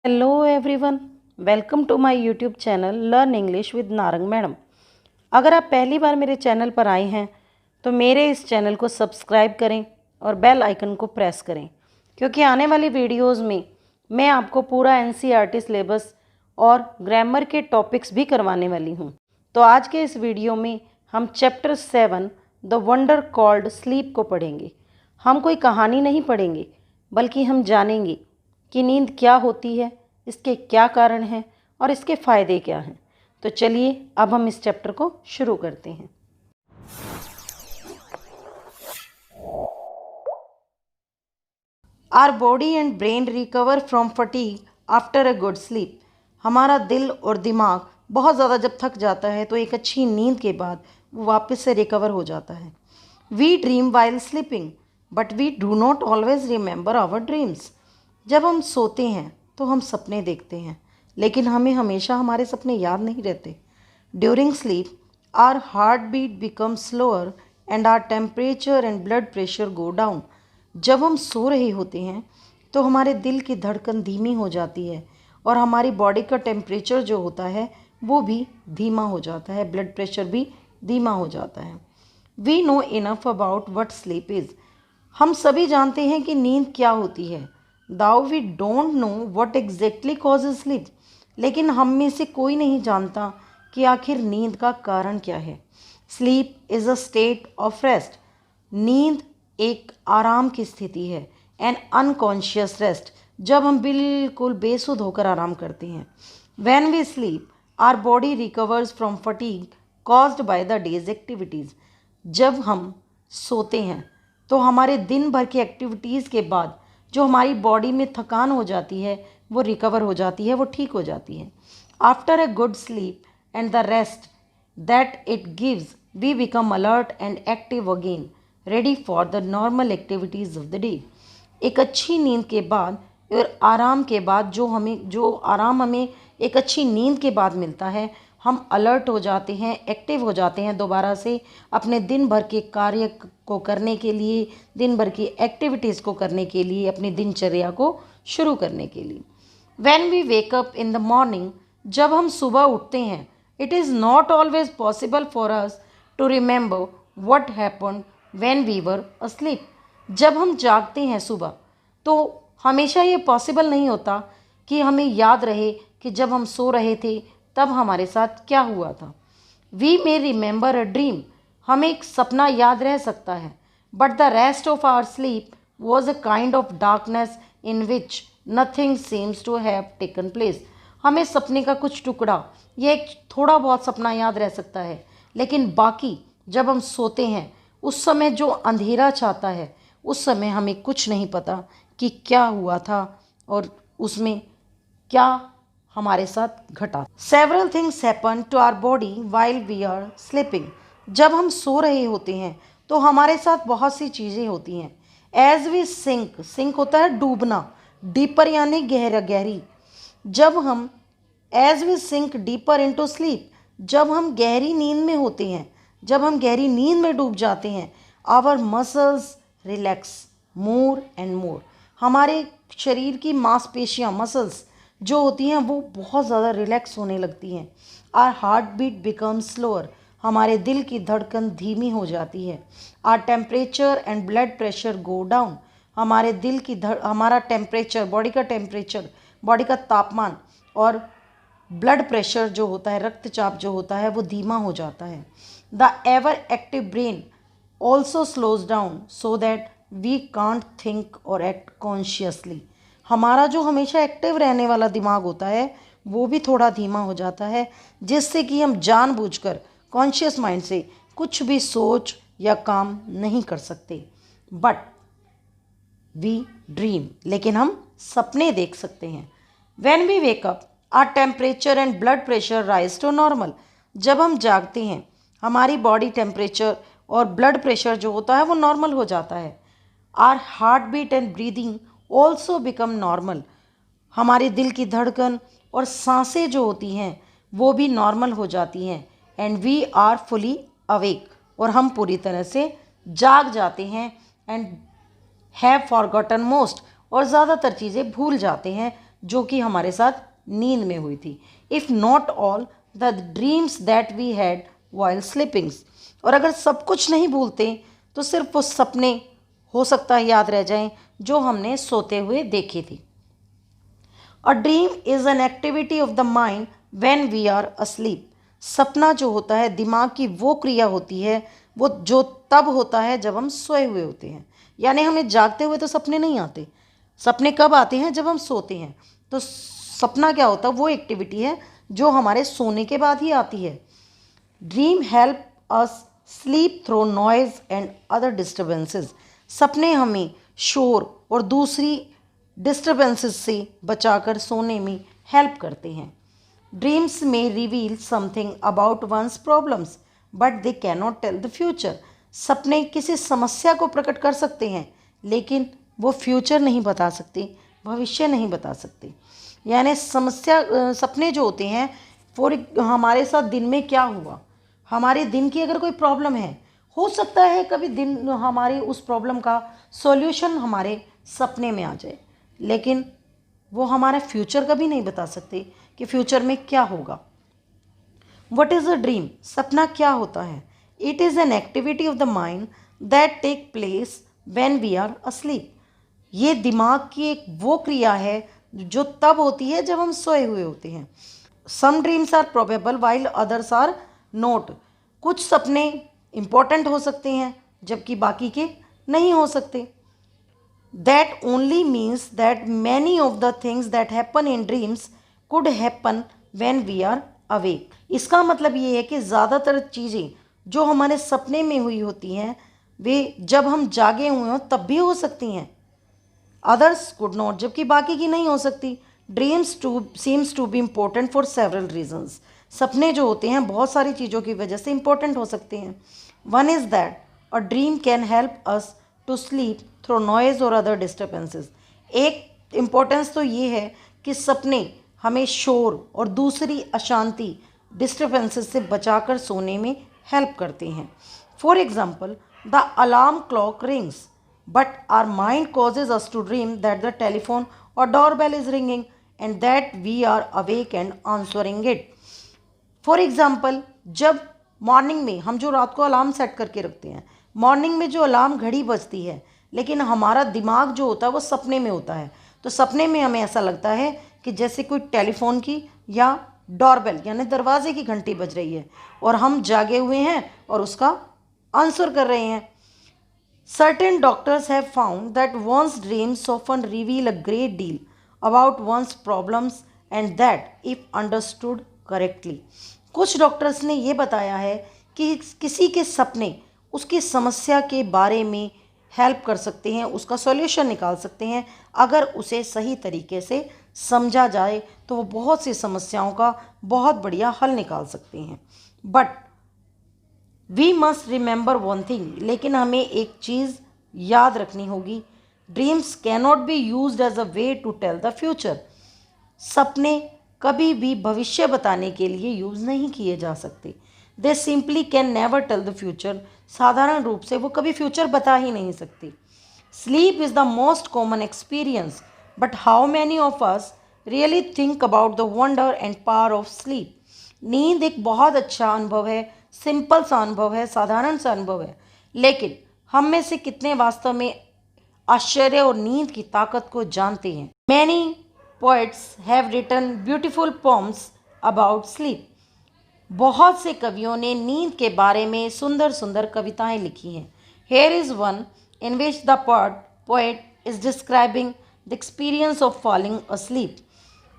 Hello everyone, welcome to my YouTube channel learn English with Narang madam. अगर आप पहली बार मेरे चैनल पर आए हैं तो मेरे इस चैनल को सब्सक्राइब करें और बेल आइकन को प्रेस करें, क्योंकि आने वाली वीडियोस में मैं आपको पूरा एनसीईआरटी सिलेबस और ग्रामर के टॉपिक्स भी करवाने वाली हूँ। तो आज के इस वीडियो में हम chapter 7 the wonder called sleep को पढ़ेंगे। हम कोई कहानी नहीं पढ़ेंगे, बल्कि हम जानेंगे कि नींद क्या होती है, इसके क्या कारण हैं और इसके फ़ायदे क्या हैं। तो चलिए अब हम इस चैप्टर को शुरू करते हैं। Our body and brain recover from fatigue after a good sleep. हमारा दिल और दिमाग बहुत ज़्यादा जब थक जाता है तो एक अच्छी नींद के बाद वो वापस से रिकवर हो जाता है। We dream while sleeping but we do not always remember our dreams. जब हम सोते हैं तो हम सपने देखते हैं, लेकिन हमें हमेशा हमारे सपने याद नहीं रहते। During sleep our heart beat become slower and our temperature and blood pressure go down. जब हम सो रहे होते हैं तो हमारे दिल की धड़कन धीमी हो जाती है और हमारी बॉडी का टेम्परेचर जो होता है वो भी धीमा हो जाता है, ब्लड प्रेशर भी धीमा हो जाता है। We know enough about what sleep is. हम सभी जानते हैं कि नींद क्या होती है। Though we don't know what exactly causes sleep. लेकिन हम में से कोई नहीं जानता कि आखिर नींद का कारण क्या है। Sleep is a state of rest. नींद एक आराम की स्थिति है। एन अनकॉन्शियस रेस्ट, जब हम बिल्कुल बेसुध होकर आराम करते हैं। When we sleep our body recovers from fatigue caused by the day's activities. जब हम सोते हैं तो हमारे दिन भर की एक्टिविटीज़ के बाद जो हमारी बॉडी में थकान हो जाती है वो रिकवर हो जाती है, वो ठीक हो जाती है। After a good sleep and the rest that it gives we become alert and active again, ready for the normal activities of the day. एक अच्छी नींद के बाद और आराम के बाद जो आराम हमें एक अच्छी नींद के बाद मिलता है, हम अलर्ट हो जाते हैं, एक्टिव हो जाते हैं दोबारा से अपने दिन भर के कार्य को करने के लिए, दिन भर की एक्टिविटीज़ को करने के लिए, अपनी दिनचर्या को शुरू करने के लिए। When we wake up in the morning, जब हम सुबह उठते हैं, it is not always possible for us to remember what happened when we were asleep. जब हम जागते हैं सुबह तो हमेशा ये पॉसिबल नहीं होता कि हमें याद रहे कि जब हम सो रहे थे तब हमारे साथ क्या हुआ था। We may remember a dream, हमें एक सपना याद रह सकता है, but the rest of our sleep was a kind of darkness in which nothing seems to have taken place. हमें सपने का कुछ टुकड़ा, ये एक थोड़ा बहुत सपना याद रह सकता है, लेकिन बाकी जब हम सोते हैं उस समय जो अंधेरा छाता है, उस समय हमें कुछ नहीं पता कि क्या हुआ था और उसमें क्या हमारे साथ घटा। Several things happen to our body while we are sleeping. जब हम सो रहे होते हैं तो हमारे साथ बहुत सी चीज़ें होती हैं। एज वी सिंक, सिंक होता है डूबना, डीपर यानी गहरी। जब हम as we sink deeper into sleep, जब हम गहरी नींद में होते हैं, जब हम गहरी नींद में डूब जाते हैं, our muscles relax more and more. हमारे शरीर की मांसपेशियां, मसल्स जो होती हैं वो बहुत ज़्यादा रिलैक्स होने लगती हैं। Our heart beat become slower, हमारे दिल की धड़कन धीमी हो जाती है। Our temperature and blood pressure go down, हमारे दिल की हमारा टेम्परेचर, बॉडी का टेम्परेचर, बॉडी का तापमान और ब्लड प्रेशर जो होता है, रक्तचाप जो होता है, वो धीमा हो जाता है। The ever active brain also slows down so that we can't think or act consciously. हमारा जो हमेशा एक्टिव रहने वाला दिमाग होता है वो भी थोड़ा धीमा हो जाता है, जिससे कि हम जानबूझकर कॉन्शियस माइंड से कुछ भी सोच या काम नहीं कर सकते। बट वी ड्रीम, लेकिन हम सपने देख सकते हैं। When we wake up our temperature and blood pressure rise to normal. जब हम जागते हैं हमारी बॉडी टेम्परेचर और ब्लड प्रेशर जो होता है वो नॉर्मल हो जाता है। Our heart beat and breathing also become normal, हमारे दिल की धड़कन और सांसें जो होती हैं वो भी नॉर्मल हो जाती हैं। And we are fully awake, और हम पूरी तरह से जाग जाते हैं। एंड हैव फॉरगॉटन मोस्ट, और ज़्यादातर चीज़ें भूल जाते हैं जो कि हमारे साथ नींद में हुई थी। If not all the dreams that we had while sleepings, और अगर सब कुछ नहीं भूलते तो सिर्फ वो सपने हो सकता है याद रह जाएं जो हमने सोते हुए देखी थी। A dream is an activity of the mind when we are asleep. सपना जो होता है दिमाग की वो क्रिया होती है वो जो तब होता है जब हम सोए हुए होते हैं। यानी हमें जागते हुए तो सपने नहीं आते। सपने कब आते हैं? जब हम सोते हैं। तो सपना क्या होता है? वो एक्टिविटी है जो हमारे सोने के बाद ही आती है। Dream help us sleep through noise and other disturbances. सपने हमें शोर और दूसरी डिस्टर्बेंसेस से बचाकर सोने में हेल्प करते हैं। Dreams may reveal something about one's problems but they cannot tell the future. सपने किसी समस्या को प्रकट कर सकते हैं लेकिन वो फ्यूचर नहीं बता सकते, भविष्य नहीं बता सकते। यानी सपने जो होते हैं फॉर हमारे साथ दिन में क्या हुआ, हमारे दिन की अगर कोई प्रॉब्लम है, हो सकता है कभी दिन हमारी उस प्रॉब्लम का सॉल्यूशन हमारे सपने में आ जाए, लेकिन वो हमारा फ्यूचर कभी नहीं बता सकते कि फ्यूचर में क्या होगा। What is a dream? सपना क्या होता है? It is an activity of the mind that take place when we are asleep. ये दिमाग की एक वो क्रिया है जो तब होती है जब हम सोए हुए होते हैं। Some dreams are probable while others are not. कुछ सपने इम्पोर्टेंट हो सकते हैं जबकि बाकी के नहीं हो सकते। That only means that many of the things that happen in dreams could happen when we are awake. इसका मतलब ये है कि ज़्यादातर चीज़ें जो हमारे सपने में हुई होती हैं वे जब हम जागे हुए हों तब भी हो सकती हैं। अदर्स कुड नॉट, जबकि बाकी की नहीं हो सकती। Dreams too seems to be important for several reasons. सपने जो होते हैं बहुत सारी चीज़ों की वजह से इम्पोर्टेंट हो सकते हैं। One is that a dream can help us to sleep through noise और अदर डिस्टर्बेंसेस। एक इम्पोर्टेंस तो ये है कि सपने हमें शोर और दूसरी अशांति डिस्टर्बेंसेस से बचाकर सोने में हेल्प करते हैं। For example, the alarm clock rings but our mind causes us to dream that the telephone or doorbell is ringing and that we are awake and answering it. For example, जब morning में हम जो रात को alarm set करके रखते हैं, morning में जो अलार्म घड़ी बजती है लेकिन हमारा दिमाग जो होता है वो सपने में होता है। तो सपने में हमें ऐसा लगता है कि जैसे कोई टेलीफोन की या डोरबेल यानी दरवाजे की घंटी बज रही है और हम जागे हुए हैं और उसका आंसर कर रहे हैं। Certain doctors have found that one's dreams often reveal a great deal about one's problems and that if understood correctly. कुछ डॉक्टर्स ने ये बताया है कि किसी के सपने उसकी समस्या के बारे में हेल्प कर सकते हैं, उसका सॉल्यूशन निकाल सकते हैं। अगर उसे सही तरीके से समझा जाए तो वो बहुत सी समस्याओं का बहुत बढ़िया हल निकाल सकते हैं। But we must remember one thing, लेकिन हमें एक चीज़ याद रखनी होगी। Dreams cannot be use as a way to tell the future. सपने कभी भी भविष्य बताने के लिए यूज़ नहीं किए जा सकते। They simply can never tell the future. साधारण रूप से वो कभी फ्यूचर बता ही नहीं सकती। Sleep is the most common experience but how many of us really think about the wonder and power of sleep. नींद एक बहुत अच्छा अनुभव है, सिंपल सा अनुभव है, साधारण सा अनुभव है, लेकिन हम में से कितने वास्तव में आश्चर्य और नींद की ताकत को जानते हैं। Many poets have written beautiful poems about sleep. बहुत से कवियों ने नींद के बारे में सुंदर सुंदर कविताएं लिखी हैं। Here is one in which the poet is describing the experience of falling asleep.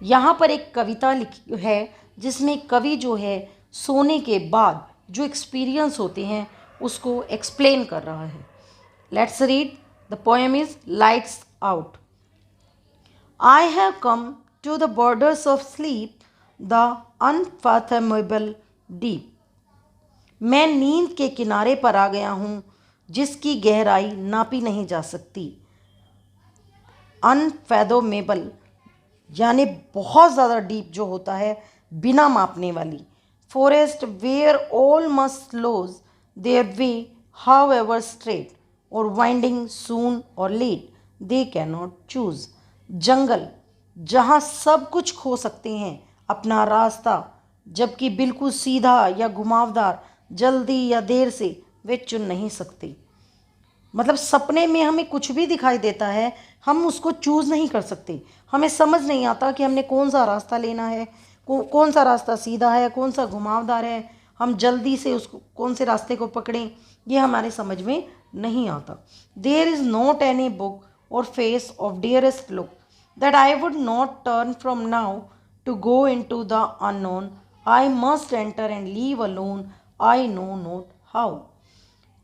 यहाँ पर एक कविता लिखी है जिसमें कवि जो है सोने के बाद जो एक्सपीरियंस होते हैं उसको एक्सप्लेन कर रहा है। Let's read. The poem is lights out. I have come to the borders of sleep the unfathomable deep. मैं नींद के किनारे पर आ गया हूँ जिसकी गहराई नापी नहीं जा सकती। अनफैथमेबल यानी बहुत ज़्यादा डीप जो होता है, बिना मापने वाली। Forest where all must lose their way however straight or winding soon or late they cannot choose. जंगल जहाँ सब कुछ खो सकते हैं अपना रास्ता, जबकि बिल्कुल सीधा या घुमावदार, जल्दी या देर से वे चुन नहीं सकते। मतलब सपने में हमें कुछ भी दिखाई देता है, हम उसको चूज़ नहीं कर सकते। हमें समझ नहीं आता कि हमने कौन सा रास्ता लेना है, कौन सा रास्ता सीधा है, कौन सा घुमावदार है, हम जल्दी से उसको कौन से रास्ते को पकड़ें, ये हमारे समझ में नहीं आता। There is not any book or face of dearest look that I would not turn from now to go into the unknown. I must enter and leave alone, I know not how.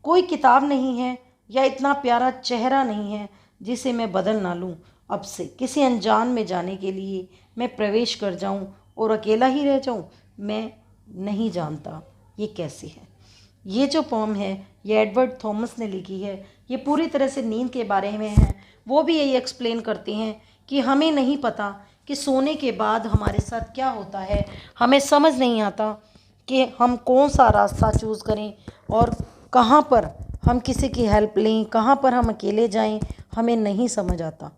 कोई किताब नहीं है या इतना प्यारा चेहरा नहीं है जिसे मैं बदल ना लूं। अब से किसी अनजान में जाने के लिए मैं प्रवेश कर जाऊं और अकेला ही रह जाऊं। मैं नहीं जानता ये कैसे है। ये जो पोम है ये एडवर्ड थॉमस ने लिखी है। ये पूरी तरह से नींद के बारे में है। वो भी यही एक्सप्लेन करते हैं कि हमें नहीं पता कि सोने के बाद हमारे साथ क्या होता है। हमें समझ नहीं आता कि हम कौन सा रास्ता चूज़ करें और कहाँ पर हम किसी की हेल्प लें, कहाँ पर हम अकेले जाएं, हमें नहीं समझ आता।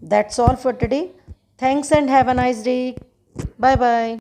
That's all for today. Thanks and have a nice day. Bye bye.